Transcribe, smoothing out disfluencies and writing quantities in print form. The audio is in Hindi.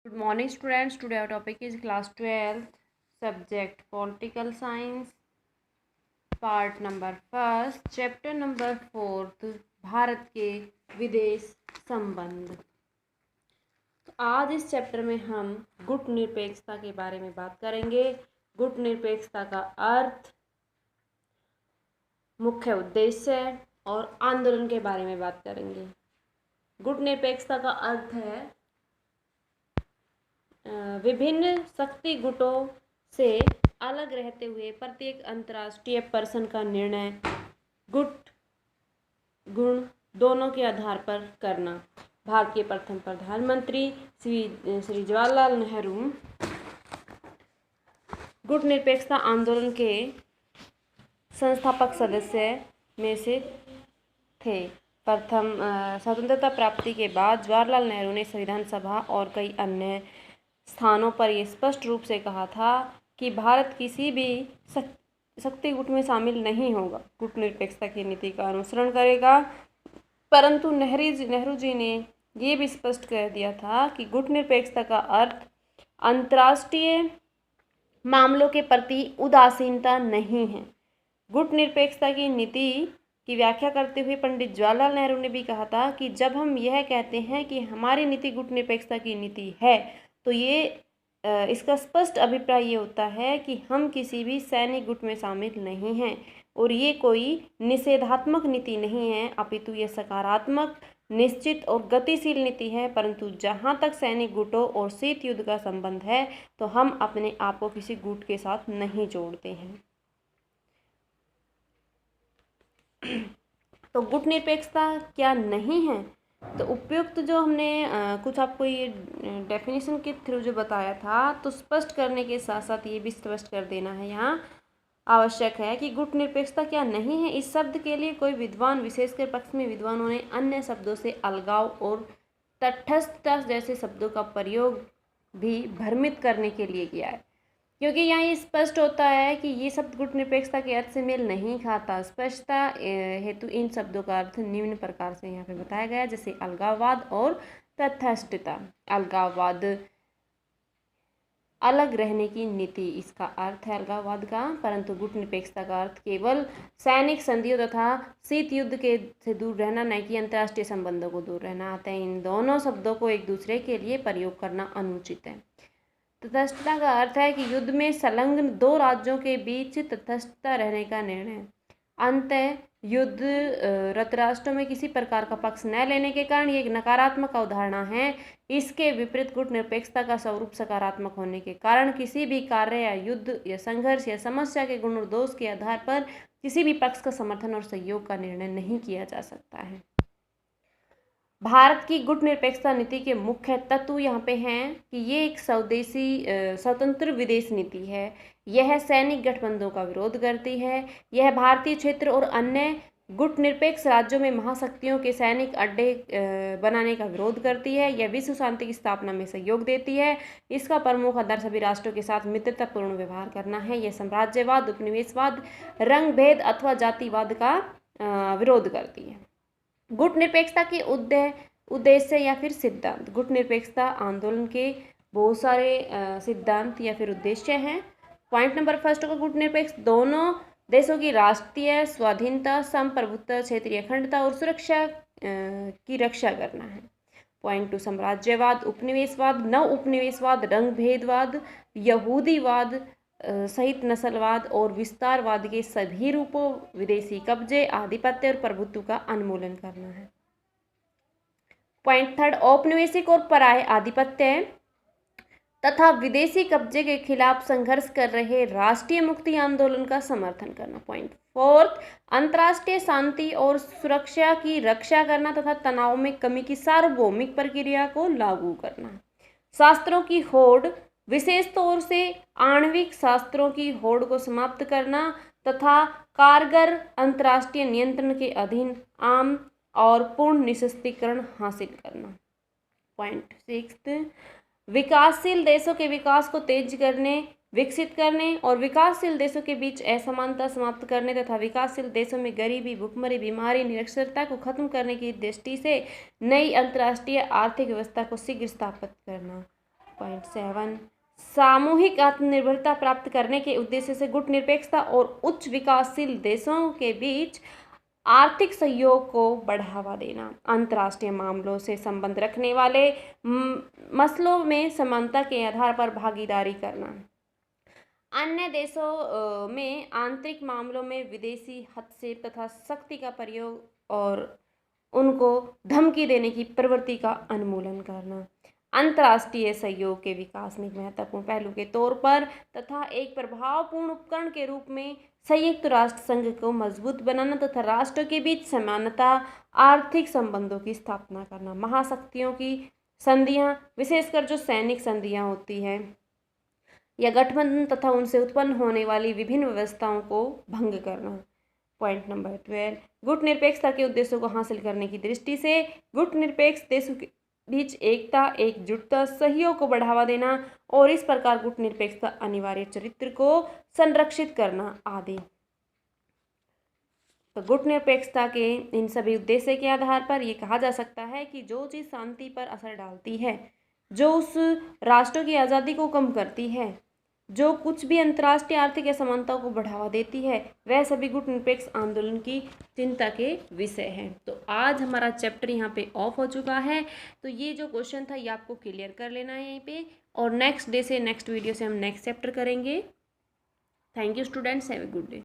Good morning, students. Today our topic is class 12th subject political science, part number first, chapter number 4th, Bharat के विदेश संबंध। तो आज इस चैप्टर में हम गुट निरपेक्षता के बारे में बात करेंगे। गुट निरपेक्षता का अर्थ, मुख्य उद्देश्य और आंदोलन के बारे में बात करेंगे। गुट निरपेक्षता का अर्थ है विभिन्न शक्ति गुटों से अलग रहते हुए प्रत्येक अंतर्राष्ट्रीय पर्सन का निर्णय गुट गुण दोनों के आधार पर करना। भारत के प्रथम प्रधानमंत्री श्री जवाहरलाल नेहरू गुट निरपेक्षता आंदोलन के संस्थापक सदस्य में से थे। प्रथम स्वतंत्रता प्राप्ति के बाद जवाहरलाल नेहरू ने संविधान सभा और कई अन्य स्थानों पर यह स्पष्ट रूप से कहा था कि भारत किसी भी शक्ति गुट में शामिल नहीं होगा, गुट निरपेक्षता की नीति का अनुसरण करेगा। परंतु नेहरू जी ने यह भी स्पष्ट कर दिया था कि गुट निरपेक्षता का अर्थ अंतर्राष्ट्रीय मामलों के प्रति उदासीनता नहीं है। गुट निरपेक्षता की नीति की व्याख्या करते हुए पंडित जवाहरलाल नेहरू ने भी कहा था कि जब हम यह कहते हैं कि हमारी नीति गुट निरपेक्षता की नीति है, तो ये इसका स्पष्ट अभिप्राय ये होता है कि हम किसी भी सैनिक गुट में शामिल नहीं हैं और ये कोई निषेधात्मक नीति नहीं है, अपितु ये सकारात्मक, निश्चित और गतिशील नीति है। परंतु जहाँ तक सैनिक गुटों और शीत युद्ध का संबंध है, तो हम अपने आप को किसी गुट के साथ नहीं जोड़ते हैं। तो गुट निरपेक्षता क्या नहीं है? तो उपयुक्त जो हमने कुछ आपको ये डेफिनेशन के थ्रू जो बताया था, तो स्पष्ट करने के साथ साथ ये भी स्पष्ट कर देना है यहाँ आवश्यक है कि गुट निरपेक्षता क्या नहीं है। इस शब्द के लिए कोई विद्वान, विशेषकर पश्चिमी विद्वानों ने अन्य शब्दों से अलगाव और तटस्थता जैसे शब्दों का प्रयोग भी भ्रमित करने के लिए किया है, क्योंकि यहाँ ये स्पष्ट होता है कि ये शब्द गुट निरपेक्षता के अर्थ से मेल नहीं खाता। स्पष्टता हेतु इन शब्दों का अर्थ निम्न प्रकार से यहाँ पे बताया गया, जैसे अलगाववाद और तटस्थता। अलगाववाद अलग रहने की नीति, इसका अर्थ है अलगाववाद का। परंतु गुट निरपेक्षता का अर्थ केवल सैनिक संधियों तथा शीत युद्ध के से दूर रहना, न कि अंतर्राष्ट्रीय संबंधों को दूर रहना। अतः इन दोनों शब्दों को एक दूसरे के लिए प्रयोग करना अनुचित है। तटस्थता का अर्थ है कि युद्ध में संलग्न दो राज्यों के बीच तटस्थता रहने का निर्णय। अंतः युद्ध रत राष्ट्रों में किसी प्रकार का पक्ष न लेने के कारण ये एक नकारात्मक अवधारणा है। इसके विपरीत गुट निरपेक्षता का स्वरूप सकारात्मक होने के कारण किसी भी कार्य या युद्ध या संघर्ष या समस्या के गुण और दोष के आधार पर किसी भी पक्ष का समर्थन और सहयोग का निर्णय नहीं किया जा सकता है। भारत की गुट निरपेक्षता नीति के मुख्य तत्व यहाँ पे हैं कि ये एक स्वदेशी स्वतंत्र विदेश नीति है। यह सैनिक गठबंधनों का विरोध करती है। यह भारतीय क्षेत्र और अन्य गुट निरपेक्ष राज्यों में महाशक्तियों के सैनिक अड्डे बनाने का विरोध करती है। यह विश्व शांति की स्थापना में सहयोग देती है। इसका प्रमुख आधार सभी राष्ट्रों के साथ मित्रतापूर्ण व्यवहार करना है। यह साम्राज्यवाद, उपनिवेशवाद, रंग भेद अथवा जातिवाद का विरोध करती है। गुट निरपेक्षता के उद्देश्य या फिर सिद्धांत। गुट निरपेक्षता आंदोलन के बहुत सारे सिद्धांत या फिर उद्देश्य हैं। पॉइंट नंबर फर्स्ट होगा, गुट निरपेक्ष दोनों देशों की राष्ट्रीय स्वाधीनता, संप्रभुत्व, क्षेत्रीय अखंडता और सुरक्षा की रक्षा करना है। पॉइंट टू, साम्राज्यवाद, उपनिवेशवाद, नव उपनिवेशवाद, रंग भेदवाद, यहूदीवाद सहित नस्लवाद और विस्तारवाद के सभी रूपों, विदेशी कब्जे, आधिपत्य और प्रभुत्व का उन्मूलन करना है। पॉइंट थर्ड, औपनिवेशिक और पराय आधिपत्य तथा विदेशी कब्जे के खिलाफ संघर्ष कर रहे राष्ट्रीय मुक्ति आंदोलन का समर्थन करना। पॉइंट फोर्थ, अंतर्राष्ट्रीय शांति और सुरक्षा की रक्षा करना तथा तनाव में कमी की सार्वभौमिक प्रक्रिया को लागू करना। शास्त्रों की होड़, विशेष तौर से आणविक शास्त्रों की होड़ को समाप्त करना तथा कारगर अंतर्राष्ट्रीय नियंत्रण के अधीन आम और पूर्ण निशस्त्रीकरण हासिल करना। पॉइंट सिक्स, विकासशील देशों के विकास को तेज करने, विकसित करने और विकासशील देशों के बीच असमानता समाप्त करने तथा विकासशील देशों में गरीबी, भुखमरी, बीमारी, निरक्षरता को खत्म करने की दृष्टि से नई अंतर्राष्ट्रीय आर्थिक व्यवस्था को शीघ्र स्थापित करना। पॉइंट 7, सामूहिक आत्मनिर्भरता प्राप्त करने के उद्देश्य से गुटनिरपेक्षता और उच्च विकासशील देशों के बीच आर्थिक सहयोग को बढ़ावा देना, अंतर्राष्ट्रीय मामलों से संबंध रखने वाले मसलों में समानता के आधार पर भागीदारी करना, अन्य देशों में आंतरिक मामलों में विदेशी हस्तक्षेप तथा शक्ति का प्रयोग और उनको धमकी देने की प्रवृत्ति का उन्मूलन करना, अंतर्राष्ट्रीय सहयोग के विकास में महत्वपूर्ण पहलू के तौर पर तथा एक प्रभावपूर्ण उपकरण के रूप में संयुक्त राष्ट्र संघ को मजबूत बनाना तथा राष्ट्रों के बीच समानता, आर्थिक संबंधों की स्थापना करना, महाशक्तियों की संधियां, विशेषकर जो सैनिक संधियां होती है या गठबंधन तथा उनसे उत्पन्न होने वाली विभिन्न व्यवस्थाओं को भंग करना। पॉइंट नंबर 12, गुटनिरपेक्षता के उद्देश्यों को हासिल करने की दृष्टि से गुटनिरपेक्ष देशों के बीच एकता, एकजुटता, सहयोग को बढ़ावा देना और इस प्रकार गुटनिरपेक्षता अनिवार्य चरित्र को संरक्षित करना आदि। तो गुटनिरपेक्षता के इन सभी उद्देश्य के आधार पर यह कहा जा सकता है कि जो चीज़ शांति पर असर डालती है, जो उस राष्ट्रों की आज़ादी को कम करती है, जो कुछ भी अंतर्राष्ट्रीय आर्थिक असमानताओं को बढ़ावा देती है, वह सभी गुटनिरपेक्ष आंदोलन की चिंता के विषय हैं। तो आज हमारा चैप्टर यहाँ पे ऑफ हो चुका है। तो ये जो क्वेश्चन था ये आपको क्लियर कर लेना है यहीं पे, और नेक्स्ट डे से नेक्स्ट वीडियो से हम नेक्स्ट चैप्टर करेंगे। Thank you students, have a good day.